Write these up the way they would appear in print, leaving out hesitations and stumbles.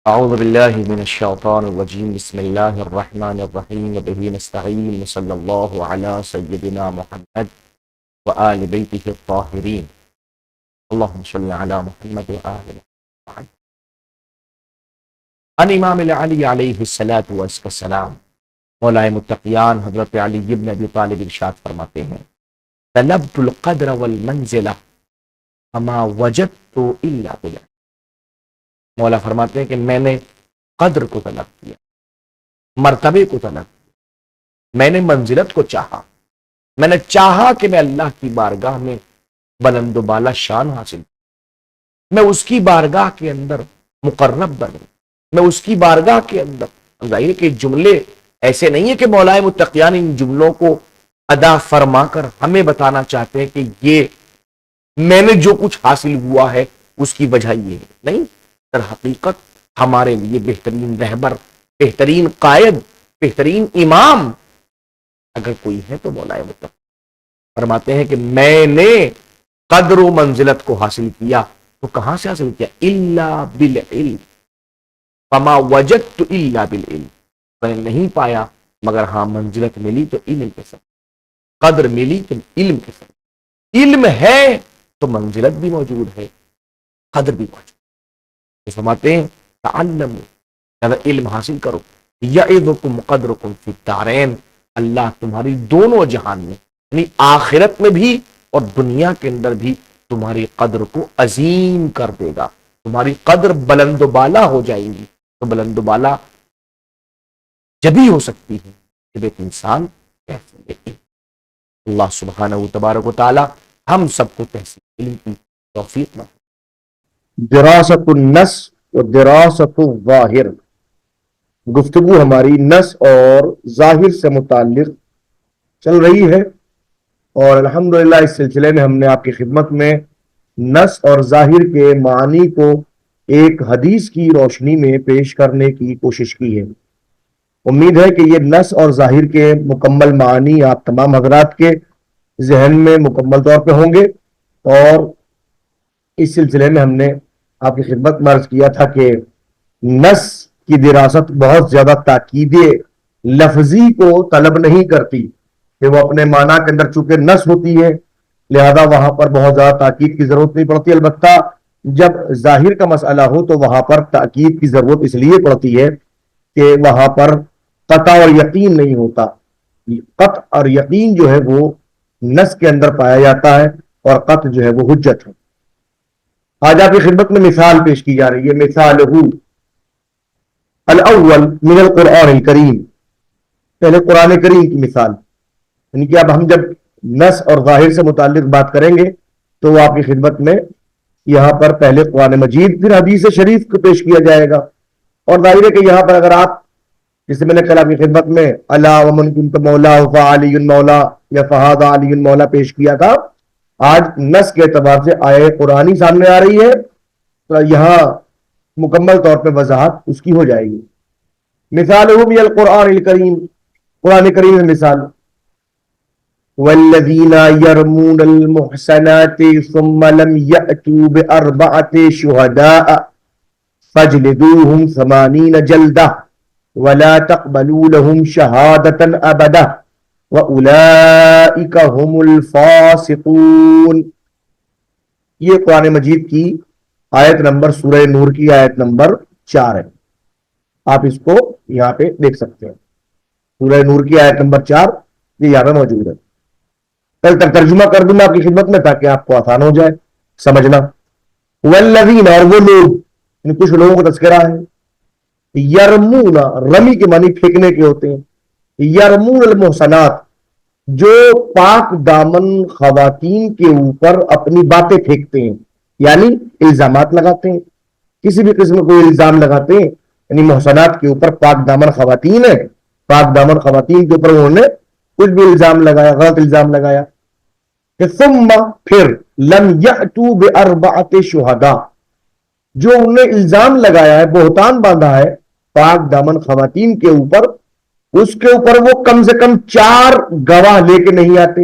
أعوذ بالله من الشيطان الرجيم بسم الله الرحمن الرحيم وبه نستعين وصلى الله على سيدنا محمد وآل بيته الطاهرين اللهم صل على محمد وآل محمد. عن امام علی علیہ الصلاۃ والسلام مولا متقیان حضرت علی ابن ابی طالب ارشاد فرماتے ہیں طلبت القدر والمنزلہ فما وجدت الا بالعلم. مولا فرماتے ہیں کہ میں نے قدر کو طلب کیا، مرتبے کو طلب کیا، میں نے منزلت کو چاہا، میں نے چاہا کہ میں اللہ کی بارگاہ میں بلند و بالا شان حاصل کروں، میں اس کی بارگاہ کے اندر مقرب بنوں، میں اس کی بارگاہ کے اندر. ظاہر کہ جملے ایسے نہیں ہے کہ مولا متقیان ان جملوں کو ادا فرما کر ہمیں بتانا چاہتے ہیں کہ یہ میں نے جو کچھ حاصل ہوا ہے اس کی وجہ یہ ہے. نہیں، در حقیقت ہمارے لیے بہترین رہبر، بہترین قائد، بہترین امام اگر کوئی ہے تو مولا متقی. فرماتے ہیں کہ میں نے قدر و منزلت کو حاصل کیا تو کہاں سے حاصل کیا؟ الا بالعلم فما وجدت الا بالعلم. میں نے نہیں پایا مگر ہاں منزلت ملی تو علم کے ساتھ، قدر ملی تو علم کے ساتھ. علم ہے تو منزلت بھی موجود ہے، قدر بھی موجود ہے. فرماتے ہیں تعلموا، زیادہ علم حاصل کرو، یعظکم قدرکم فی الدارین، اللہ تمہاری دونوں جہان میں یعنی آخرت میں بھی اور دنیا کے اندر بھی تمہاری قدر کو عظیم کر دے گا، تمہاری قدر بلند و بالا ہو جائے گی. تو بلند و بالا جبھی ہو سکتی ہے جب ایک انسان تحصیل علم. اللہ سبحانہ و تبارک و تعالی ہم سب کو تحصیل علم کی توفیق نہ. دراست النص و دراست الظاہر، گفتگو ہماری نص اور ظاہر سے متعلق چل رہی ہے، اور الحمدللہ اس سلسلے میں ہم نے آپ کی خدمت میں نص اور ظاہر کے معنی کو ایک حدیث کی روشنی میں پیش کرنے کی کوشش کی ہے. امید ہے کہ یہ نص اور ظاہر کے مکمل معنی آپ تمام حضرات کے ذہن میں مکمل طور پہ ہوں گے. اور اس سلسلے میں ہم نے آپ کی خدمت میں عرض کیا تھا کہ نص کی دراست بہت زیادہ تاکید لفظی کو طلب نہیں کرتی کہ وہ اپنے معنی کے اندر چونکہ نص ہوتی ہے لہذا وہاں پر بہت زیادہ تاکید کی ضرورت نہیں پڑتی. البتہ جب ظاہر کا مسئلہ ہو تو وہاں پر تاکید کی ضرورت اس لیے پڑتی ہے کہ وہاں پر قطع اور یقین نہیں ہوتا. قطع اور یقین جو ہے وہ نص کے اندر پایا جاتا ہے اور قطع جو ہے وہ حجت ہے. آج آپ کی خدمت میں مثال پیش کی جا رہی ہے. مثالہ الاول من القرآن الکریم، پہلے قرآن کریم کی مثال، یعنی کہ اب ہم جب نص اور ظاہر سے متعلق بات کریں گے تو وہ آپ کی خدمت میں یہاں پر پہلے قرآن مجید پھر حدیث شریف کو پیش کیا جائے گا. اور ظاہر ہے کہ یہاں پر اگر آپ جسے میں نے کل آپ کی خدمت میں الا ومن کنت مولا فعلی مولا یا فہذا علی مولا پیش کیا تھا، آج نص کے اعتبار سے آیہ قرآنی سامنے آ رہی ہے تو یہاں مکمل طور پہ وضاحت اس کی ہو جائے گی. مثالہ من القرآن الکریم، قرآن کریم میں مثال والذین یرمون المحصنات ثم لم یأتوا بأربعة شہداء فاجلدوهم 80 جلدہ ولا تقبلوا لهم شہادة ابدا وَأُولَئِكَ هُمُ الْفَاسِقُونَ. یہ قرآن مجید کی آیت نمبر سورہ نور کی آیت نمبر 4 ہے. آپ اس کو یہاں پہ دیکھ سکتے ہیں. سورہ نور کی آیت نمبر 4 یہ یہاں پہ موجود ہے. کل تک ترجمہ کر دوں میں آپ کی خدمت میں تاکہ آپ کو آسان ہو جائے سمجھنا. والذین، اور وہ لوگ، کچھ لوگوں کا تذکرہ ہے. یرمون، رمی کے معنی پھینکنے کے ہوتے ہیں. یرمون المحصنات، جو پاک دامن خواتین کے اوپر اپنی باتیں پھینکتے ہیں، یعنی الزامات لگاتے ہیں، کسی بھی قسم کو الزام لگاتے ہیں. یعنی محصنات کے اوپر پاک دامن خواتین ہیں، پاک دامن خواتین کے اوپر انہوں نے کچھ بھی الزام لگایا، غلط الزام لگایا. کہ ثم، پھر لم یأتوا بأربعة شہداء، جو انہوں نے الزام لگایا ہے، بہتان باندھا ہے پاک دامن خواتین کے اوپر، اس کے اوپر وہ کم سے کم 4 گواہ لے کے نہیں آتے.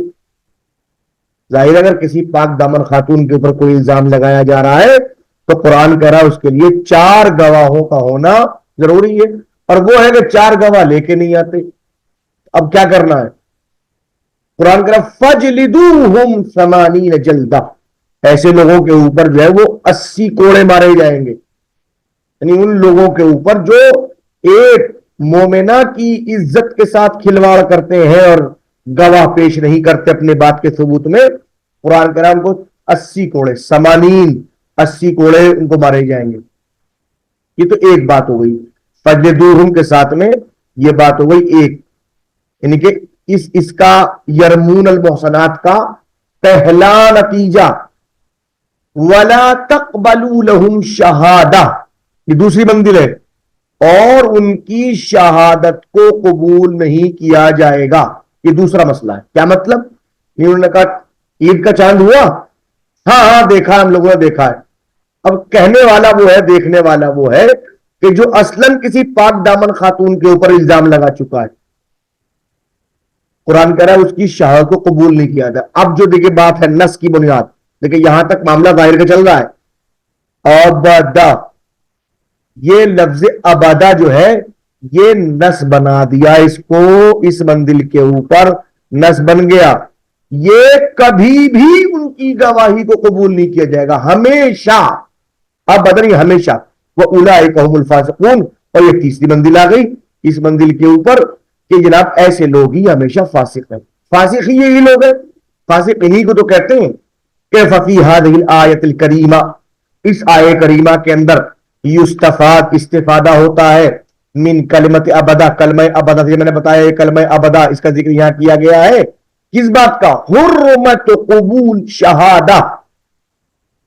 ظاہر اگر کسی پاک دامن خاتون کے اوپر کوئی الزام لگایا جا رہا ہے تو قرآن کہہ رہا ہے اس کے لیے 4 گواہوں کا ہونا ضروری ہے، اور وہ ہے کہ 4 گواہ لے کے نہیں آتے. اب کیا کرنا ہے؟ قرآن کہہ رہا فَجْلِدُوهُمْ 80 جلدہ، ایسے لوگوں کے اوپر جو ہے وہ 80 کوڑے مارے جائیں گے. یعنی ان لوگوں کے اوپر جو ایک مومنہ کی عزت کے ساتھ کھلواڑ کرتے ہیں اور گواہ پیش نہیں کرتے اپنے بات کے ثبوت میں، قرآن کہہ رہا ہے ان کو 80 کوڑے 80 کوڑے ان کو مارے جائیں گے. یہ تو ایک بات ہو گئی. فجلدوہم کے ساتھ میں یہ بات ہو گئی ایک، یعنی کہ اس کا یرمون المحصنات کا پہلا نتیجہ وَلَا تَقْبَلُوا لَهُمْ شَهَادَةً، یہ دوسری منزل ہے، اور ان کی شہادت کو قبول نہیں کیا جائے گا. یہ دوسرا مسئلہ ہے. کیا مطلب؟ انہوں نے کہا عید کا چاند ہوا، ہاں ہاں دیکھا، ہم لوگوں نے دیکھا ہے. اب کہنے والا وہ ہے، دیکھنے والا وہ ہے کہ جو اصلاً کسی پاک دامن خاتون کے اوپر الزام لگا چکا ہے. قرآن کہہ رہا ہے اس کی شہادت کو قبول نہیں کیا جائے. اب جو دیکھیں بات ہے نس کی بنیاد، دیکھیں یہاں تک معاملہ ظاہر کا چل رہا ہے. ابدا، یہ لفظ ابدا جو ہے یہ نس بنا دیا اس کو، اس منزل کے اوپر نس بن گیا. یہ کبھی بھی ان کی گواہی کو قبول نہیں کیا جائے گا، ہمیشہ. اب بدنی ہمیشہ. وہ اولئک هم الفاسقون، اور یہ تیسری منزل آ گئی اس منزل کے اوپر کہ جناب ایسے لوگ ہی ہمیشہ فاسق ہیں. فاسق ہی یہی لوگ ہیں، فاسق انہی کو تو کہتے ہیں. کہ ففی هذه الآیت الکریمہ، اس آیے کریمہ کے اندر یستفاد استفادہ ہوتا ہے من کلمت ابدا، کلمہ ابدا. میں نے بتایا یہ کلمہ ابدا اس کا ذکر یہاں کیا گیا ہے کس بات کا؟ حرمت قبول شہادہ،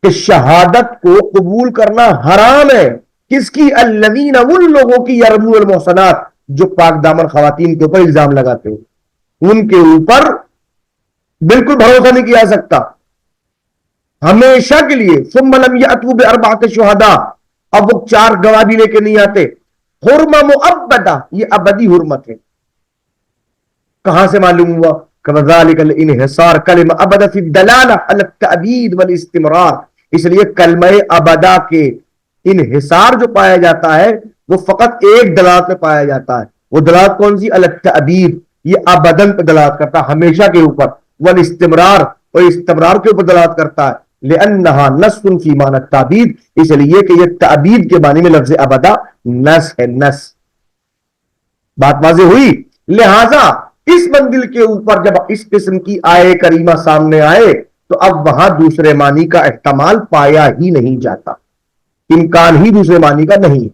کہ شہادت کو قبول کرنا حرام ہے. کس کی؟ الذین، ان لوگوں کی یرمون المحصنات جو پاک دامن خواتین کے اوپر الزام لگاتے ہیں، ان کے اوپر بالکل بھروسہ نہیں کیا سکتا ہمیشہ کے لیے. ثم لم یأتوا باربعۃ شہداء، اب وہ 4 گواہ بھی لے کے نہیں آتے. حرمہ مؤبدہ، یہ ابدی حرمت ہے. کہاں سے معلوم ہوا؟ کذالک الانحصار کلمہ ابدا فی الدلالہ علی التأبید والاستمرار. اس لیے کلمہ ابدا کے انحصار جو پایا جاتا ہے وہ فقط ایک دلالت میں پایا جاتا ہے. وہ دلالت کون سی؟ علی التأبید، یہ ابدن پہ دلالت کرتا ہے، ہمیشہ کے اوپر. والاستمرار، اور استمرار کے اوپر دلالت کرتا ہے. لأنہا نص فی معنی التعبید، اس لیے کہ یہ تعبید کے معنی میں لفظ ابدا نص ہے. نص بات واضح ہوئی. لہذا اس منزل کے اوپر جب اس قسم کی آیے کریمہ سامنے آئے تو اب وہاں دوسرے معنی کا احتمال پایا ہی نہیں جاتا، امکان ہی دوسرے معنی کا نہیں.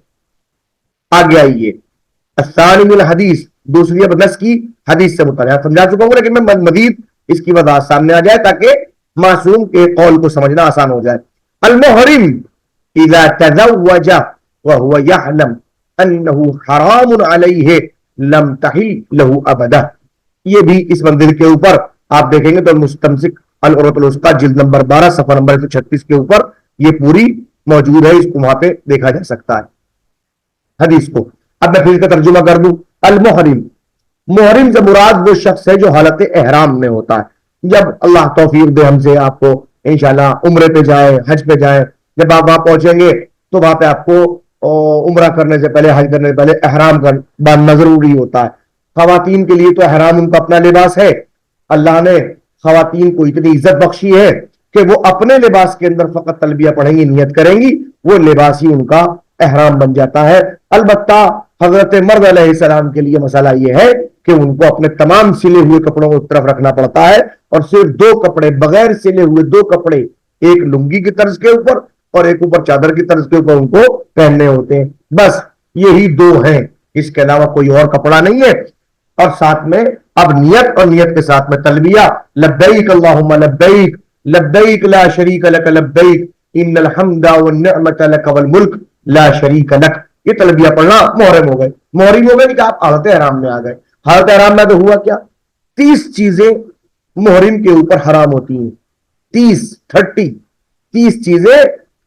آگے آئیے الثانی من الحدیث، دوسری اب نص کی حدیث سے متعلق سمجھا چکا ہوں، لیکن میں مزید اس کی وضاحت سامنے آ جائے تاکہ معصوم کے قول کو سمجھنا آسان ہو جائے. المحرم اذا تزوج وهو يعلم انه حرام علیہ لم تحل له ابدا. یہ بھی اس منزل کے اوپر آپ دیکھیں گے تو مستمسک العروۃ الوثقی جلد نمبر 12 صفحہ نمبر 136 کے اوپر یہ پوری موجود ہے، اس کو وہاں پہ دیکھا جا سکتا ہے حدیث کو. اب میں پھر اس کا ترجمہ کر دوں. المحرم، محرم سے مراد وہ شخص ہے جو حالت احرام میں ہوتا ہے. جب اللہ توفیق دے ہم سے آپ کو انشاءاللہ عمرے پہ جائیں، حج پہ جائیں، جب آپ وہاں پہنچیں گے تو وہاں پہ آپ کو عمرہ کرنے سے پہلے، حج کرنے سے پہلے احرام باندھنا ضروری ہوتا ہے. خواتین کے لیے تو احرام ان کا اپنا لباس ہے. اللہ نے خواتین کو اتنی عزت بخشی ہے کہ وہ اپنے لباس کے اندر فقط تلبیہ پڑھیں گی، نیت کریں گی، وہ لباس ہی ان کا احرام بن جاتا ہے. البتہ حضرت مرد علیہ السلام کے لیے مسئلہ یہ ہے کہ ان کو اپنے تمام سلے ہوئے کپڑوں کو طرف رکھنا پڑتا ہے، اور صرف 2 کپڑے، بغیر سلے ہوئے 2 کپڑے، ایک لنگی کی طرز کے اوپر اور ایک اوپر چادر کی طرز کے اوپر ان کو پہننے ہوتے ہیں. بس یہی 2 ہیں، اس کے علاوہ کوئی اور کپڑا نہیں ہے. اور ساتھ میں اب نیت، اور نیت کے ساتھ میں تلبیہ، لبیک اللہم لبیک لبیک لا شریک لک لبیک ان الحمد والنعمت لک والملک لا شریک لک. یہ تلبیہ پڑھنا محرم ہو گئے. محرم ہو گئے کہ آپ حالت احرام میں آ گئے. حالت احرام میں تو ہوا کیا؟ 30 چیزیں محرم کے اوپر حرام ہوتی ہیں. 30 چیزیں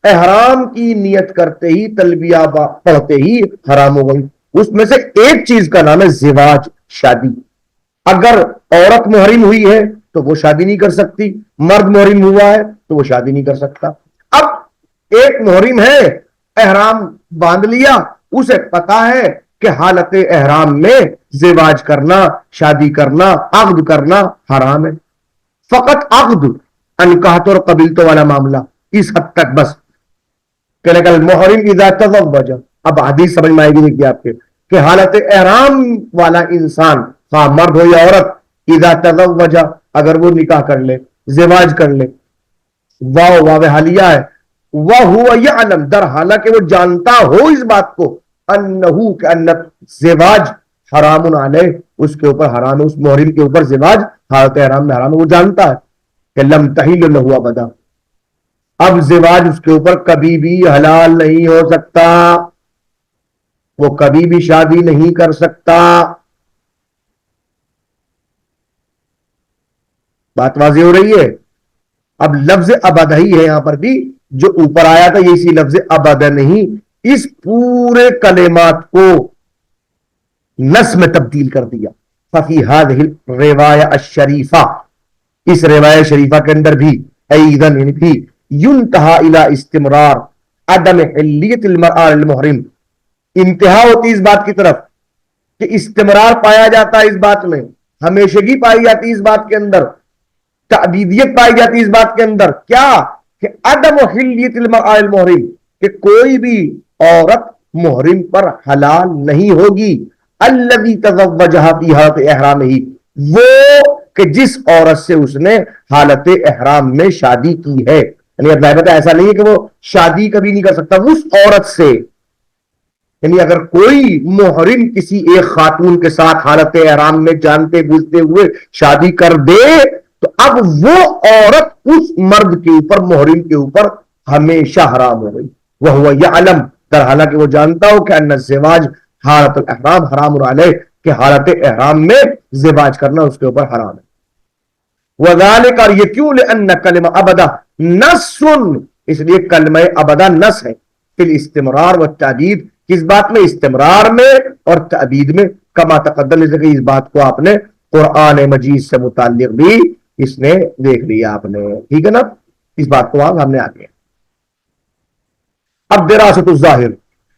احرام کی نیت کرتے ہی، تلبیہ پڑھتے ہی حرام ہو گئی. اس میں سے ایک چیز کا نام ہے زواج، شادی. اگر عورت محرم ہوئی ہے تو وہ شادی نہیں کر سکتی، مرد محرم ہوا ہے تو وہ شادی نہیں کر سکتا. اب ایک محرم ہے, احرام باندھ لیا, اسے پتا ہے کہ حالت احرام میں زواج کرنا, شادی کرنا, عقد کرنا حرام ہے. فقط عقد, انکحت اور قبیلت والا معاملہ اس حد تک بس. کہ لگا المحرم اذا تزوج, اب حدیث سمجھ میں آئے گی دیکھیے آپ کے, کہ حالت احرام والا انسان, خواہ مرد ہو یا عورت, اذا تزوج, اگر وہ نکاح کر لے, زواج کر لے, واو حالیہ ہے, وَهُوَ يَعْلَمْ, در حالانکہ وہ جانتا ہو اس بات کو, انہو کہ ان زواج حرام علیہ, اس کے اوپر حرام ہے, اس محرم کے اوپر زواج حالت احرام میں حرام ہے, وہ جانتا ہے کہ لم تحل لہ ابدا, اب زواج اس کے اوپر کبھی بھی حلال نہیں ہو سکتا, وہ کبھی بھی شادی نہیں کر سکتا. بات واضح ہو رہی ہے. اب لفظ ابدا ہی ہے یہاں پر بھی, جو اوپر آیا تھا یہ اسی لفظ ابدا نہیں, اس پورے کلمات کو نس میں تبدیل کر دیا. ففی هذه الروایہ الشریفہ, اس روایہ شریفہ کے اندر بھی ایضاً بھی ینتہا الی استمرار عدم حلیت المرأة المحرم, انتہا ہوتی اس بات کی طرف کہ استمرار پایا جاتا ہے اس بات میں, ہمیشگی پائی جاتی اس بات کے اندر, تعبیدیت پائی جاتی اس بات کے اندر, کیا کہ عدم حلیت المرأة المحرم, کہ کوئی بھی عورت محرم پر حلال نہیں ہوگی, الذی تزوجها فی حالت احرامہ, وہ کہ جس عورت سے اس نے حالت احرام میں شادی کی ہے. یعنی اب ظاہر ایسا نہیں ہے کہ وہ شادی کبھی نہیں کر سکتا اس عورت سے, یعنی اگر کوئی محرم کسی ایک خاتون کے ساتھ حالت احرام میں جانتے بوجھتے ہوئے شادی کر دے تو اب وہ عورت اس مرد کے اوپر, محرم کے اوپر ہمیشہ حرام ہو گئی. وَهُوَ يَعْلَمْ, در حالانکہ وہ جانتا ہو کہ ان الزواج حالت الاحرام حرام علیہ, کہ حالت احرام میں زواج کرنا اس کے اوپر حرام ہے. وَذَلِكَ, اور یہ کیوں, لِأَنَّ کلمہ ابدا نص, اس لیے کلمہ ابدا نص ہے, فی الاستمرار والتعبید, کس بات میں, استمرار میں اور تعبید میں, کما تقدم, اس لیے اس بات کو آپ نے قرآن مجید سے متعلق بھی اس نے دیکھ لیا آپ نے, ٹھیک ہے نا, اس بات کو آپ ہم نے آگے. اب دراست الظاہر,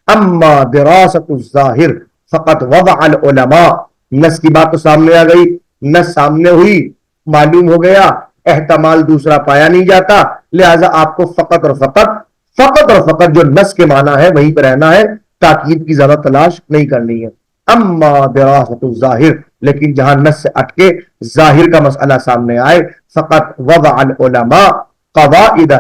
اما دراست الظاہر فقط وضع العلماء, نص کی بات تو سامنے آ گئی, نص سامنے ہوئی, معلوم ہو گیا, احتمال دوسرا پایا نہیں جاتا, لہذا آپ کو فقط اور فقط جو نص کے معنی ہے وہیں پہ رہنا ہے, تاکید کی زیادہ تلاش نہیں کرنی ہے. اما دراست الظاہر, لیکن جہاں نص سے اٹکے ظاہر کا مسئلہ سامنے آئے, فقط وضع العلماء قواعد,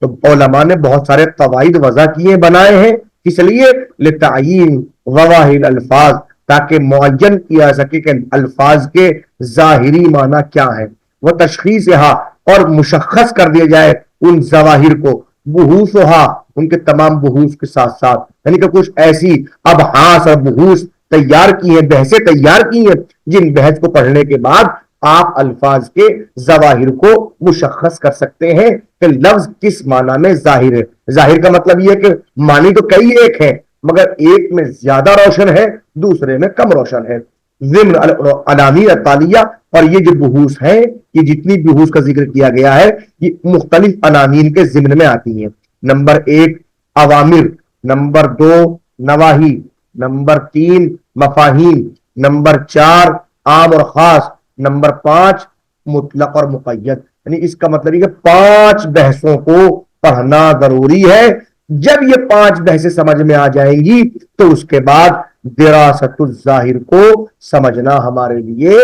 تو علماء نے بہت سارے قواعد وضع کیے, بنائے ہیں, اس لیے لتعیین ظواہر الفاظ, تاکہ معین کیا سکے کہ الفاظ کے ظاہری معنی کیا ہے, وہ تشخیصہا, اور مشخص کر دیا جائے ان ظواہر کو, بحوثہا, ان کے تمام بحوث کے ساتھ ساتھ, یعنی کہ کچھ ایسی ابحاث اور بحوث تیار کی ہیں, بحثیں تیار کی ہیں, جن بحث کو پڑھنے کے بعد آپ الفاظ کے ظواہر کو مشخص کر سکتے ہیں کہ لفظ کس معنی میں ظاہر ہے. ظاہر کا مطلب یہ ہے کہ معنی تو کئی ایک ہیں, مگر ایک میں زیادہ روشن ہے, دوسرے میں کم روشن ہے. ضمن العناوین التالیہ, اور یہ جو بحوث ہیں, یہ جتنی بحوث کا ذکر کیا گیا ہے, یہ مختلف عناوین کے ضمن میں آتی ہیں. نمبر 1 اوامر, نمبر 2 نواہی, نمبر 3 مفاہیم, نمبر 4 عام اور خاص, نمبر 5 مطلق اور مقید. یعنی اس کا مطلب یہ کہ 5 بحثوں کو پڑھنا ضروری ہے. جب یہ 5 بحثیں سمجھ میں آ جائیں گی تو اس کے بعد دراست الظاہر کو سمجھنا ہمارے لیے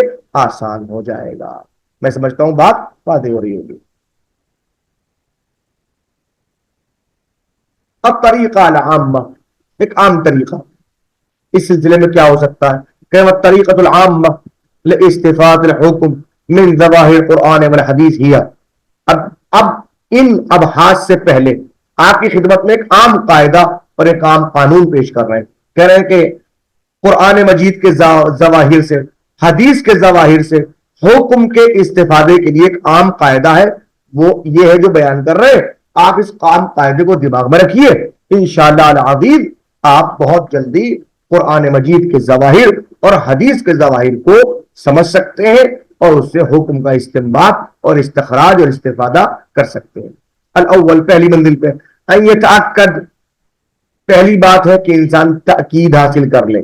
آسان ہو جائے گا. میں سمجھتا ہوں بات واضح ہو رہی ہوگی. اب طریقہ العامہ, ایک عام طریقہ اس سلسلے میں کیا ہو سکتا ہے, کہ وہ طریقۃ العامہ لاستفاد الحکم من ظواہر قرآن والحدیث ہی. اب ان ابحاث سے پہلے آپ کی خدمت میں ایک عام قاعدہ اور ایک عام قانون پیش کر رہے ہیں. کہہ رہے ہیں کہ قرآن مجید کے ظواہر سے, حدیث کے ظواہر سے حکم کے استفادے کے لیے ایک عام قاعدہ ہے, وہ یہ ہے جو بیان کر رہے ہیں. آپ اس عام قاعدے کو دماغ میں رکھیے, انشاءاللہ العزیز آپ بہت جلدی قرآن مجید کے ظواہر اور حدیث کے ظواہر کو سمجھ سکتے ہیں اور اس سے حکم کا استنباط اور استخراج اور استفادہ کر سکتے ہیں. الاول, پہلی منزل پہ, ان یتعقد، پہلی بات ہے کہ انسان تاکید حاصل کر لے،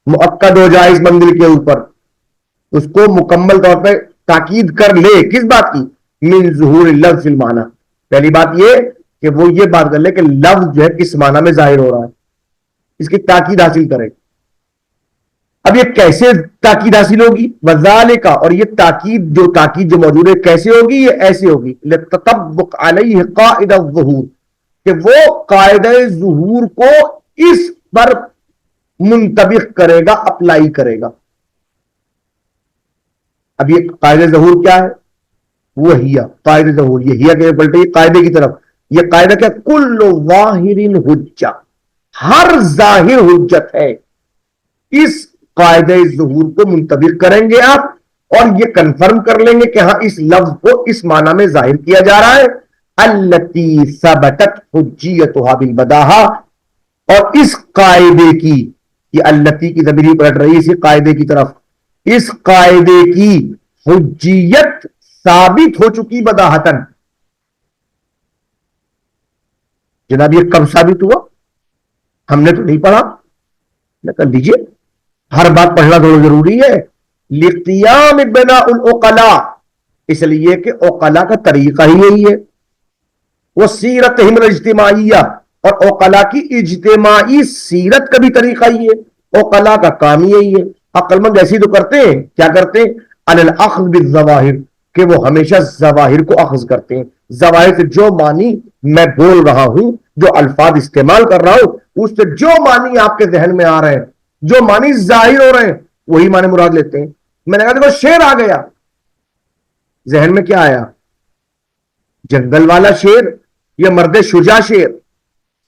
مؤکد ہو جائے اس منزل کے اوپر، اس کو مکمل طور پہ تاکید کر لے. کس بات کی؟ من ظہور اللفظ فی المعنی. پہلی بات یہ کہ وہ یہ بات کر لے کہ لفظ جو ہے کس معنی میں ظاہر ہو رہا ہے، اس کی تاکید حاصل کرے. اب یہ کیسے تاکید حاصل ہوگی؟ وذالک، اور یہ تاکید جو موجود ہے کیسے ہوگی؟ یہ ایسے ہوگی لتطبق علیہ قاعدہ الظہور، کہ وہ قاعدہ ظہور کو اس پر منطبق کرے گا، اپلائی کرے گا. اب یہ قاعدہ ظہور کیا ہے؟ وہی قاعدہ ظہور، یہ ہیا کہ پلٹے قاعدے کی طرف. یہ قاعدہ کیا؟ کل ظاہر حجہ، ہر ظاہر حجت ہے. اس قاعدہ ظہور کو منطبق کریں گے آپ، اور یہ کنفرم کر لیں گے کہ ہاں اس لفظ کو اس معنی میں ظاہر کیا جا رہا ہے. التی ثبتت حجیتها بالبداہا، اور اس قاعدے کی، یہ التی کی ضمیر پلٹ رہی ہے اسی قاعدے کی طرف، اس قاعدے کی حجیت ثابت ہو چکی بداہتن. جناب یہ کب ثابت ہوا؟ ہم نے تو نہیں پڑھا، کر لیجیے، ہر بات پڑھنا تھوڑا ضروری ہے. لقیام بناء العقلاء، اس لیے کہ عقلاء کا طریقہ ہی یہی ہے. وہ سیرتہم الاجتماعیہ، اور عقلاء کی اجتماعی سیرت کا بھی طریقہ ہی ہے. عقلاء کا کام یہی ہے. عقل مند ایسی تو کرتے ہیں، کیا کرتے ہیں؟ علی الاخذ بالظواہر، کہ وہ ہمیشہ ظواہر کو اخذ کرتے ہیں. ظواہر سے جو معنی میں بول رہا ہوں، جو الفاظ استعمال کر رہا ہوں، اس سے جو معنی آپ کے ذہن میں آ رہے ہیں، جو معنی ظاہر ہو رہے ہیں، وہی معنی مراد لیتے ہیں. میں نے کہا دیکھو شیر آ گیا، ذہن میں کیا آیا؟ جنگل والا شیر یا مرد شجاع شیر؟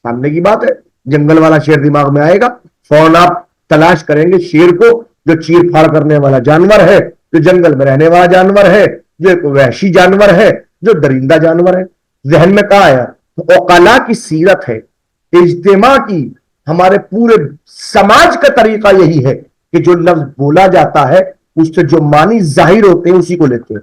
سامنے کی بات ہے، جنگل والا شیر دماغ میں آئے گا. فوراً آپ تلاش کریں گے شیر کو، جو چیر پھاڑ کرنے والا جانور ہے، جو جنگل میں رہنے والا جانور ہے، جو ایک وحشی جانور ہے، جو درندہ جانور ہے. ذہن میں کہاں آیا؟ عقلاء کی سیرت ہے، اجتماع کی، ہمارے پورے سماج کا طریقہ یہی ہے کہ جو لفظ بولا جاتا ہے اس سے جو معنی ظاہر ہوتے ہیں اسی کو لیتے ہیں.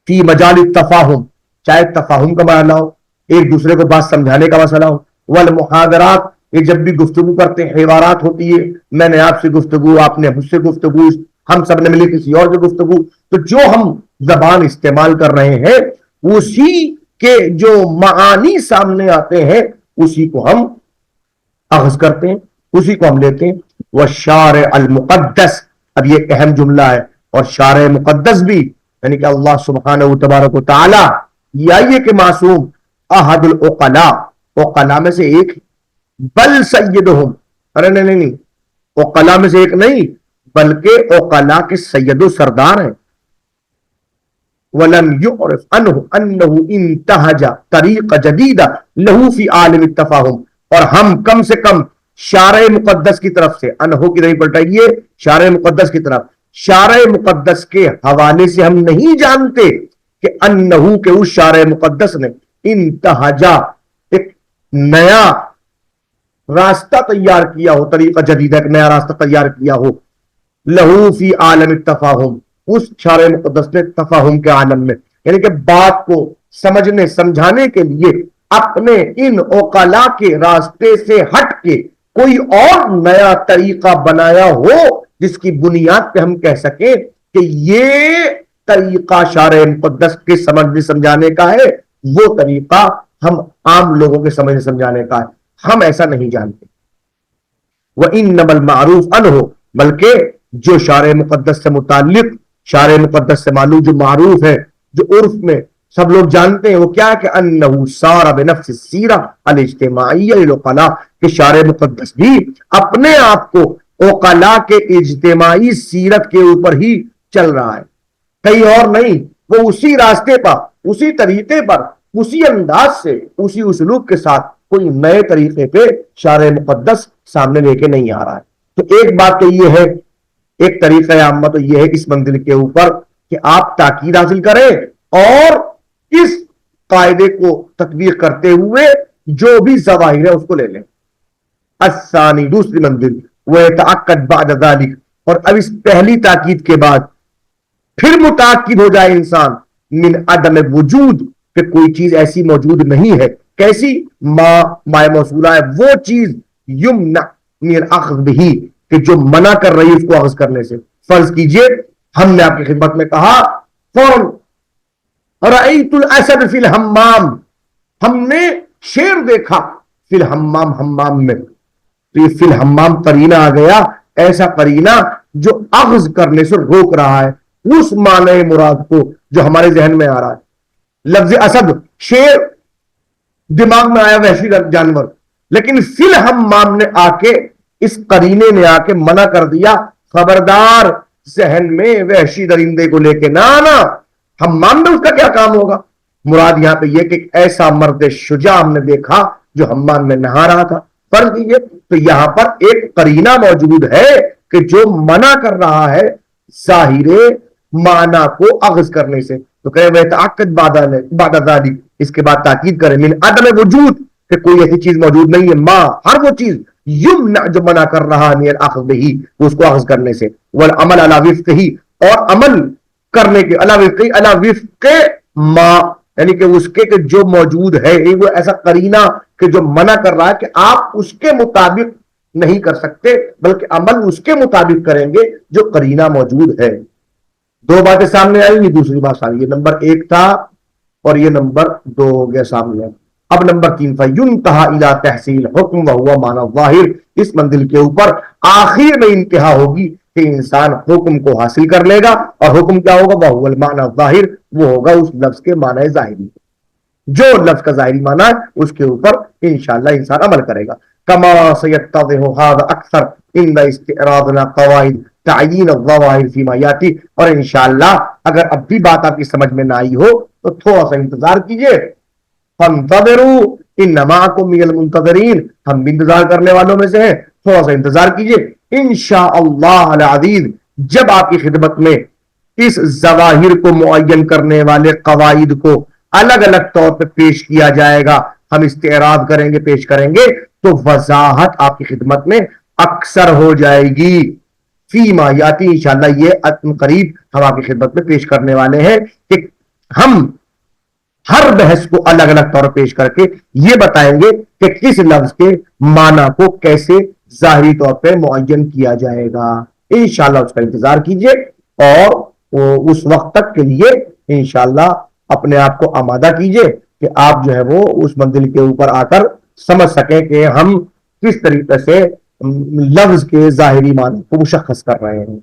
فی مجال التفاہم، چاہے تفاہم کا معاملہ ہو، ایک دوسرے کو بات سمجھانے کا مسئلہ ہو. والمحاضرات، یہ جب بھی گفتگو کرتے ہیں، حوارات ہوتی ہے، میں نے آپ سے گفتگو، آپ نے مجھ سے گفتگو، ہم سب نے ملی کسی اور سے گفتگو، تو جو ہم زبان استعمال کر رہے ہیں اسی کے جو معانی سامنے آتے ہیں اسی کو ہم اخذ کرتے ہیں، اسی کو ہم لیتے ہیں. والشارع المقدس، اب یہ اہم جملہ ہے، اور شارع مقدس بھی، یعنی کہ اللہ سبحانہ و تبارک و تعالی، یا یہ کہ معصوم، احد العقلاء، عقلاء میں سے ایک، بل سیدہم، ارے نہیں، عقلاء میں سے ایک نہیں بلکہ عقلاء کے سید و سردار ہیں. وَلَمْ يُعْرِفْ عَنْهُ أَنَّهُ انتہج طریق جدید لہو فی عالم التفاہم، اور ہم کم سے کم شارع مقدس کی طرف سے، انہو کی نہیں پلٹائیے، شارع مقدس کی طرف، شارع مقدس کے حوالے سے ہم نہیں جانتے کہ انہو کے اس شارع مقدس نے انتہجا، ایک نیا راستہ تیار کیا ہو، طریقہ جدیدہ ایک نیا راستہ تیار کیا ہو، لہو فی عالم التفاہم، اس شارع مقدس نے تفاہم کے عالم میں، یعنی کہ بات کو سمجھنے سمجھانے کے لیے اپنے ان عقلاء کے راستے سے ہٹ کے کوئی اور نیا طریقہ بنایا ہو جس کی بنیاد پہ ہم کہہ سکیں کہ یہ طریقہ شارع مقدس کے سمجھنے سمجھانے کا ہے، وہ طریقہ ہم عام لوگوں کے سمجھنے سمجھانے کا ہے. ہم ایسا نہیں جانتے. وَإِنَّمَا الْمَعْرُوفُ عَنْهُ، بلکہ جو شارع مقدس سے متعلق، شارع مقدس سے معلوم، جو معروف ہے، جو عرف میں سب لوگ جانتے ہیں، وہ کیا ہے کہ انہو سار بنفس السیرہ الاجتماعیہ للعقلاء، کہ شارع مقدس بھی اپنے آپ کو عقلاء کے اجتماعی سیرت کے اوپر ہی چل رہا ہے، کہیں اور نہیں. وہ اسی راستے پر، اسی طریقے پر، اسی انداز سے، اسی اسلوب کے ساتھ کوئی نئے طریقے پہ شارع مقدس سامنے لے کے نہیں آ رہا ہے. تو ایک بات تو یہ ہے، ایک طریقہ عامہ تو یہ ہے اس منزل کے اوپر کہ آپ تاکید حاصل کریں اور اس قاعدے کو تطبیق کرتے ہوئے جو بھی ظواہر ہے اس کو لے لیں. الثانی، دوسری منزل، وَيَتَعَقَّدْ بَعْدَ ذَلِكَ، اور اب اس پہلی تاکید کے بعد پھر متاکد ہو جائے انسان من عدم وجود، کہ کوئی چیز ایسی موجود نہیں ہے کیسی مائے موصولہ ہے وہ چیز یمنع من الاخذ بہی کہ جو منع کر رہی ہے اس کو اخذ کرنے سے. فرض کیجئے ہم نے آپ کی خدمت میں کہا فوراً رأیت الاسد فی الحمام، ہم نے شیر دیکھا فی الحمام، حمام میں. تو یہ فی الحمام قرینہ آ گیا، ایسا قرینہ جو اخذ کرنے سے روک رہا ہے اس معنی مراد کو جو ہمارے ذہن میں آ رہا ہے. لفظ اسد شیر دماغ میں آیا وحشی جانور، لیکن فی الحمام نے آ کے اس قرینے نے آ کے منع کر دیا خبردار ذہن میں وحشی درندے کو لے کے نہ آنا، حمام میں اس کا کیا کام ہوگا. مراد یہاں پہ یہ کہ ایسا مرد شجاع ہم نے دیکھا جو حمام میں نہا رہا تھا. فرض کیجئے تو یہاں پر ایک قرینہ موجود ہے کہ جو منع کر رہا ہے ظاہر معنی کو اخذ کرنے سے. تو کہے وہ تعقد بعد ذالک، اس کے بعد تاکید کرے من عدم وجود کہ کوئی ایسی چیز موجود نہیں ہے، ما ہر وہ چیز یمنع جو منع کر رہا ہے الاخذ بہی اس کو اخذ کرنے سے، والعمل علی وفقہ اور عمل کرنے کے علی وفق ما یعنی کہ اس کے کہ جو موجود ہے وہ ایسا قرینہ کہ جو منع کر رہا ہے کہ آپ اس کے مطابق نہیں کر سکتے بلکہ عمل اس کے مطابق کریں گے جو قرینہ موجود ہے. دو باتیں سامنے آئی، یہ دوسری بات سامنے، یہ نمبر 1 تھا اور یہ نمبر 2 ہو گیا سامنے. اب نمبر 3 فَيُنْتَهَا إِلَىٰ تَحْصِيلِ حُکْم وَهُوَ مَعْنَى الظَّاہِر، اس منزل کے اوپر آخر میں انتہا ہوگی کہ انسان حکم کو حاصل کر لے گا، اور حکم کیا ہوگا؟ وَهُوَ الْمَعْنَى الظَّاهِر، وہ ہوگا اس لفظ کے معنی ظاہری، جو لفظ کا ظاہری معنی ہے اس کے اوپر انشاءاللہ انسان عمل کرے گا. كما سيتضح هذا اکثر عند استعراضنا قواعد تعیین الظواہر فيما یاتی. اور انشاءاللہ اگر اب بھی بات آپ کی سمجھ میں نہ آئی ہو تو تھوڑا سا انتظار کیجئے. فانتظروا ان معکم من المنتظرین، ہم بھی انتظار کرنے والوں میں سے ہیں، تھوڑا سا انتظار کیجئے. انشاءاللہ العزیز جب آپ کی خدمت میں اس ظواہر کو معین کرنے والے قواعد کو الگ الگ طور پہ پیش کیا جائے گا، ہم استعراض کریں گے، پیش کریں گے، تو وضاحت آپ کی خدمت میں اکثر ہو جائے گی. فیما یاتی انشاءاللہ یہ قریب ہم آپ کی خدمت میں پیش کرنے والے ہیں کہ ہم ہر بحث کو الگ الگ طور پیش کر کے یہ بتائیں گے کہ کس لفظ کے معنی کو کیسے ظاہری طور پہ معین کیا جائے گا. انشاءاللہ اس کا انتظار کیجئے اور اس وقت تک کے لیے انشاءاللہ اپنے آپ کو آمادہ کیجئے کہ آپ جو ہے وہ اس منزل کے اوپر آ کر سمجھ سکیں کہ ہم کس طریقے سے لفظ کے ظاہری معنی کو مشخص کر رہے ہیں.